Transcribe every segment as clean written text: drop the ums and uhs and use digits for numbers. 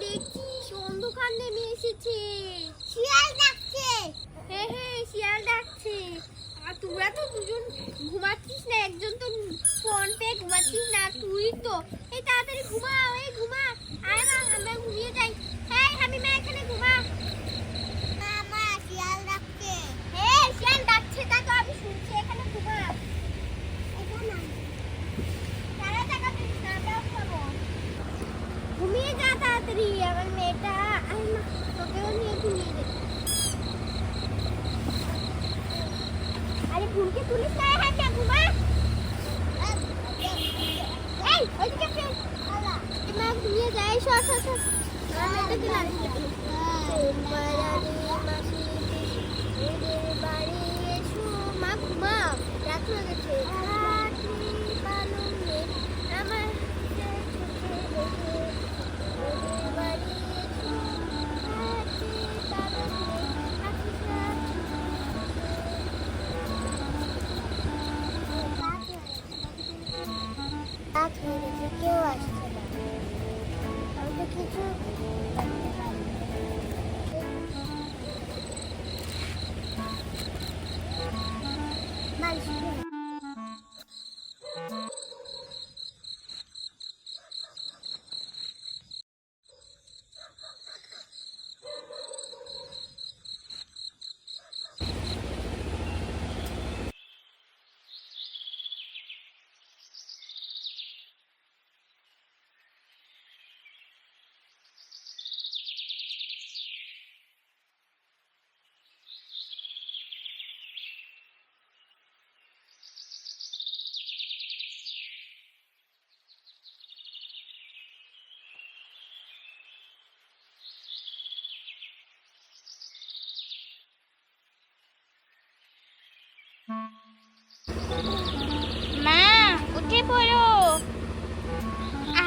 দেখছিস অন্ধকার নেমে এসেছে। শিয়াল ডাকছে। হ্যাঁ হ্যাঁ শিয়াল ডাকছে। আর তোরা তো দুজন ঘুমাচ্ছিস না, একজন তো ফোন পে ঘুমাচ্ছিস না, তুই তো এই তাড়াতাড়ি ঘুমা, এই ঘুমা। আয় মা আমরা ঘুমিয়ে যাই। হ্যাঁ আমি মা এখানে ঘুমা। মামা শিয়াল ডাকছে। হ্যাঁ শিয়াল ডাকছে, তা তো আমি শুনছি, এখানে ঘুমা। এখানে তারা টাকা দিস না, দাও খাবো। ঘুমিয়ে যা তাড়াতাড়ি, আমার মেয়েটা। আয় মা তোকেও নিয়ে ঘুমিয়ে দে। আরে ঘুমকে তুলিস না, হ্যাঁ যা ঘুমা। এই ওইদিকে ফের আলা মা ঘুমিয়ে যায়। সর সর সর, আমার মেয়েটা দিলাম। মা ঘুমাও, রাত হয়ে গেছে। আমার রাত হয়ে গেছে, কেউ আসছে না। আমি তো কিছু মালিশ করি। মা উঠে পড়ো।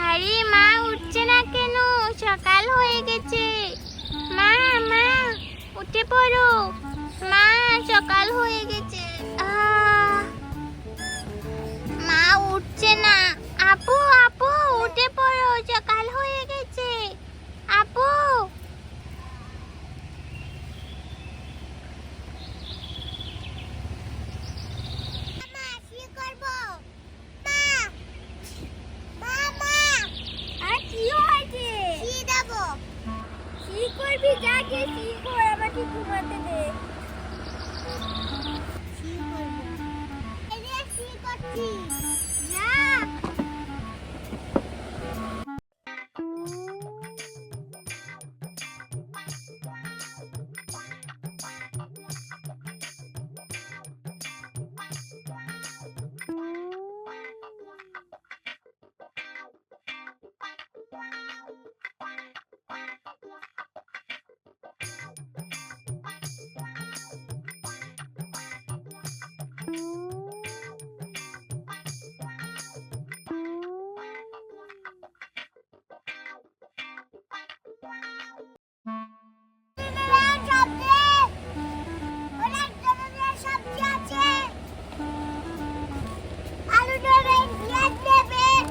আরে মা উঠছে না কেন? সকাল হয়ে গেছে। মা মা উঠে পড়ো। মা সকাল হয়ে গেছে। মা উঠছে না। আপু আপু উঠে পড়ো, সকাল হয়ে গেছে। আপু মামা কি করব? মা মামা আর কি হয়েছে? কি দেব? কি করবি? যা গিয়ে কি কর, আমাকে ঘুমাতে দে। কি করব? এই যে কি করছি? যা। অনেক ধরনের সবজি আছে। আলু নেবেন, পেঁয়াজ নেবেন,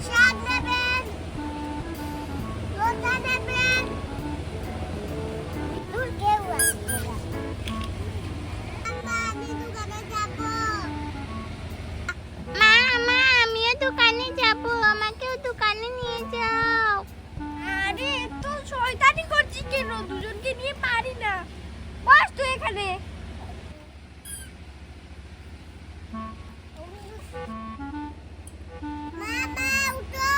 শাক নেবেন, লতা নেবেন। দূর কেউ আসবে না। আম্মা, আমি দোকানে যাব। মা মা আমিও দোকানে যাব, আমাকেও দোকানে নিয়ে যাও। আরে তো শয়তানি করছিস কেন? দুজনকে নিয়ে পারি না। বস তুই এখানে। মামা উঠো।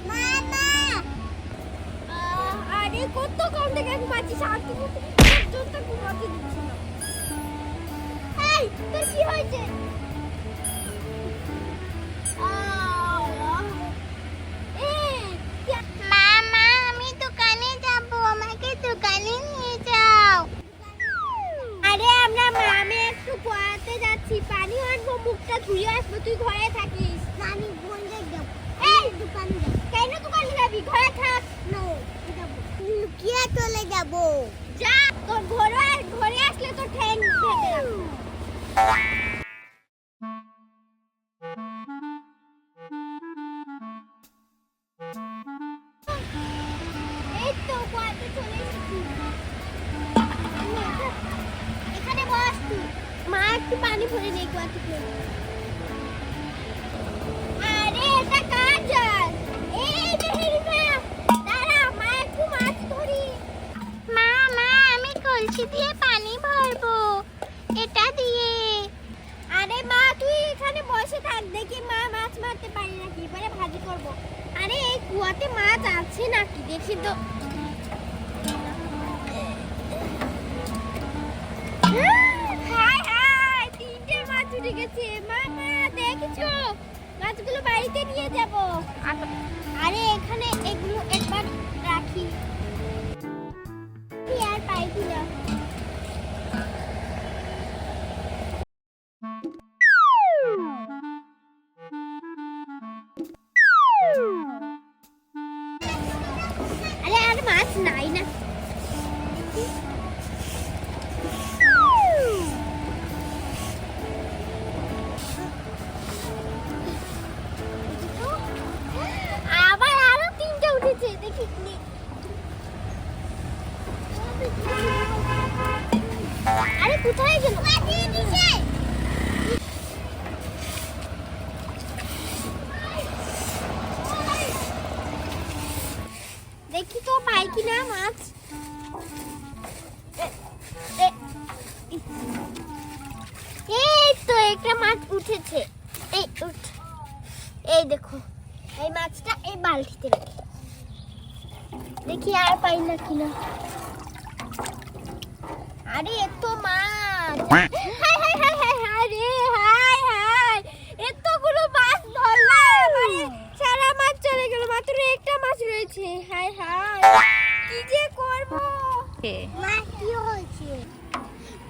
মামা আরে কতক্ষণ থেকে ঘুমাচ্ছিস? আর তুমি পর্যন্ত ঘুমাতে দিচ্ছি না। এই তোর কি হয়েছে? মা মা আমি দোকানে যাব, আমাকে দোকানে নিয়ে যাও। আরে আমরা মামে একটু পড়াতে যাচ্ছি, পানি আনবো, মুখটা ধুয়ে আসবো, তুই ঘরে থাকিস। আমি বন্ধে যাব। এই দোকানে যাব। কেন দোকানে যাবি? ঘরে থাক। নো যাব। লুকিয়ে চলে যাব। যা, তোর ঘরে আসলে তোর ঠ্যাং ভেঙে যাবে। তুই পানি ভরে নে কুয়া থেকে। আরে এটা কার জল? এই যে হেরিমা, দাঁড়া মা একটু মাছ ধরি। মা মা আমি কলসি দিয়ে পানি ভরবো, এটা দিয়ে। আরে মা তুই এখানে বসে থাক, দেখি মা মাছ মারতে পারি নাকি, এবারে ভাজি করব। আরে এই কুয়াতে মাছ আছে নাকি দেখি তো। হাই হাই, তিনটে মাছ উঠে গেছে। মামা দেখেছো? মাছগুলো বাড়িতে নিয়ে যাব। আরে এখানে এগুলো একবার রাখি। কি আর পাইছি না। আরে আর মাছ নাই না। আবার আরো তিনটে উঠেছে, দেখি নি। আরে কোথায় গেল? দেখি তো পাই কিনা মাছ। এই তো একটা মাছ উঠেছে। এই দেখো, এই মাছটা এই বালতিতে রাখি, দেখি আর পাই না কিনা। আরে এত মাছ, হাই হাই হাই হাই, আরে হাই হাই, এতগুলো মাছ ধরলাম, আরে সারা মাছ চলে গেল, মাত্র একটা মাছ রয়েছে। হাই হাই, কি যে করব। মা কি হয়েছে?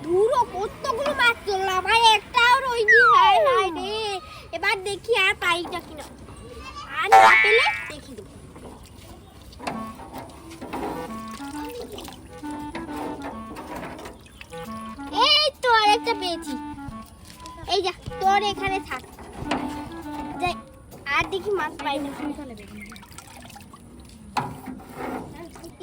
ধুরো কতগুলো মাছ ধরলাম, আর একটাও রইনি। হাই হাই রে, এবার দেখি আর পাই না কিনা, আর না পেলে দেখি দেবো। এই তো আরেকটা পেয়েছি। এই যা, তোর এখানে থাক, যাই আর দেখি মাছ পাই না।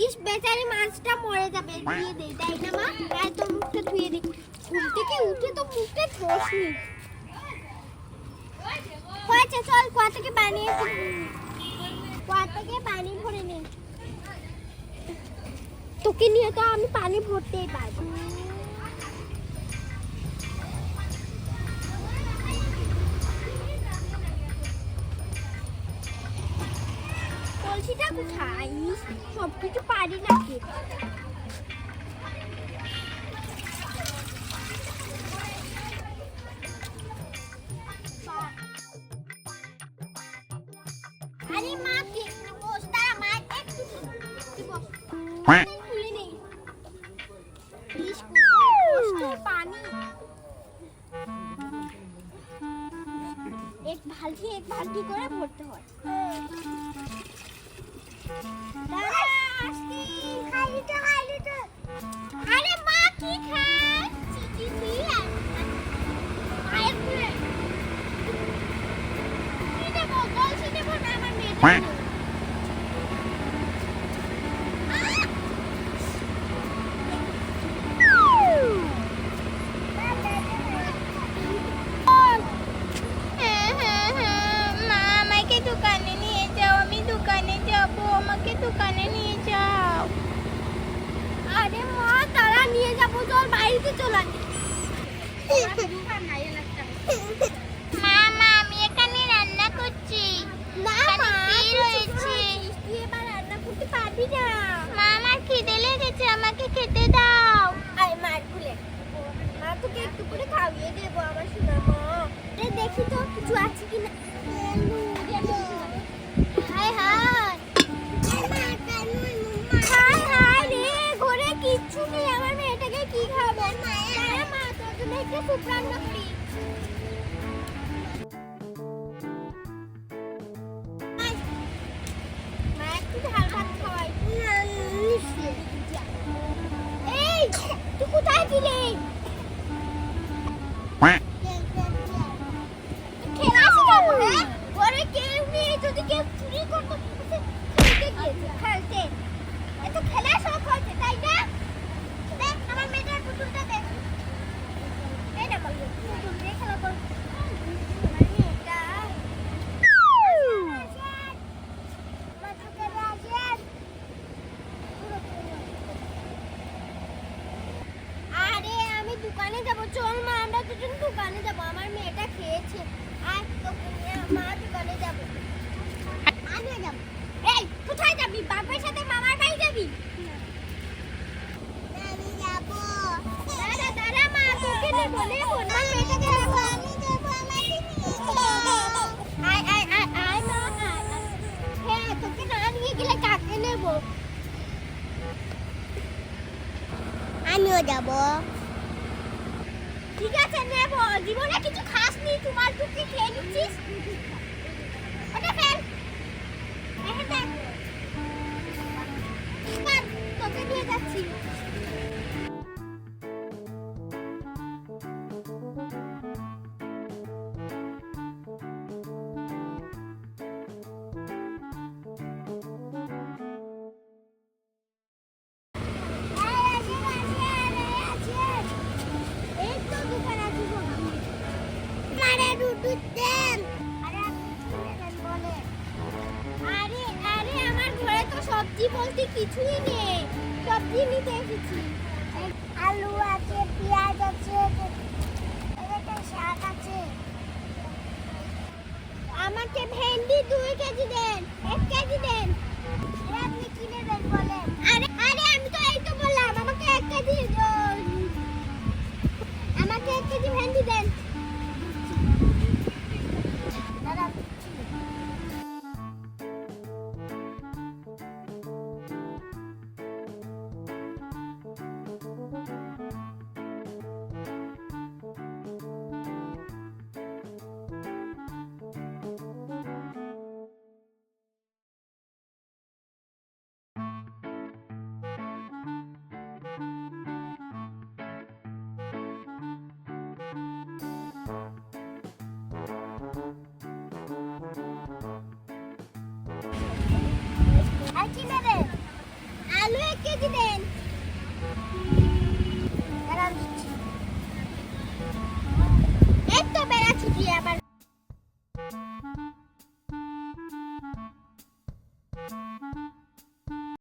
ইস বেচারি মাছটা মরে যাবে, দিয়ে দেই তাই না মা? তাই তো মুখটা ধুয়ে দিই, ঘুম থেকে উঠে তো মুখটা ধোসনি। হয়েছে, চল কুয়া থেকে পানি ভরে নে। তোকে নিয়ে তো আমি পানি ভরতেই পারবো। কলসিটা কোথায়? সব কিছু পারি নাকি? আরে মা কে বস, তারা মা একটু বস, খুলে নেই। ইস, কত কষ্টের পানি। এক বালতি করে ভরতে হয়। দাঁড়া, আসছি, খালি তো। আরে মা কি খায়? চিচি আর মায়ের খুলে কি দেবো? কলসি দেবো না আমার মেয়েটা? মা আমাকে দোকানে নিয়ে যাও, আমি দোকানে যাবো, আমাকে দোকানে নিয়ে যাও। আরে মা তারা নিয়ে যাবো, চল বাড়িতে চল আগে। মা মা আমি এখানে রান্না করছি। না এখানে মা, কি তুই রয়েছে? তুই এবার রান্না করতে পারবি না। মা আমার খিদে লেগেছে, আমাকে খেতে দাও। আরে মার খুলে, মা তোকে একটু করে খাইয়ে দেবো আমার সোনা মা। আরে দেখি তো কিছু আছে কিনা। হাই হাই, হাই হাই রে, ঘরে কিচ্ছু নেই, আমার মেয়েটাকে কি খাবে? দাঁড়া মা, তোর জন্য একটা স্যুপ রান্না করি। মা একটু ঝাল ভাত খাওয়াই। এই তুই কোথায় ছিলি? খেলা শিখাবো, হ্যাঁ? ঘরে কেউ নেই, যদি কেউ চুরি করতো খেলতে গিয়েছে, খেলতে। এত খেলার শখ হয়েছে, তাই না? দেখ আমার মেয়েটার পুতুলটা দেখ। এই না বলবো। আমিও যাব। ঠিক আছে নেব, জীবনে কিছু খাসনি, তোমার টুকি খেয়ে নিচ্ছিস। ওটা ফেল, এটা দেখ, তোকে নিয়ে যাচ্ছি। এই তো দোকান আছে শোনা। আরে দুধ দেন। আরে আপনি কি নেবেন বলে? আরে আরে আমার ঘরে তো সবজি বলতে কিছুই নেই, সবজি নিতে এসেছি। আলু আছে, পেঁয়াজ আছে, এখানে শাক আছে। আমাকে ভেন্ডি 2 কেজি দেন, 1 কেজি দেন। আরে আপনি কি নেবেন বলেন? আরে আরে আমি তো এই তো বললাম আমাকে 1 কেজি আমাকে 1 কেজি ভেন্ডি দেন। দাদা আর কি নেবেন? আলু 1 কেজি দেন।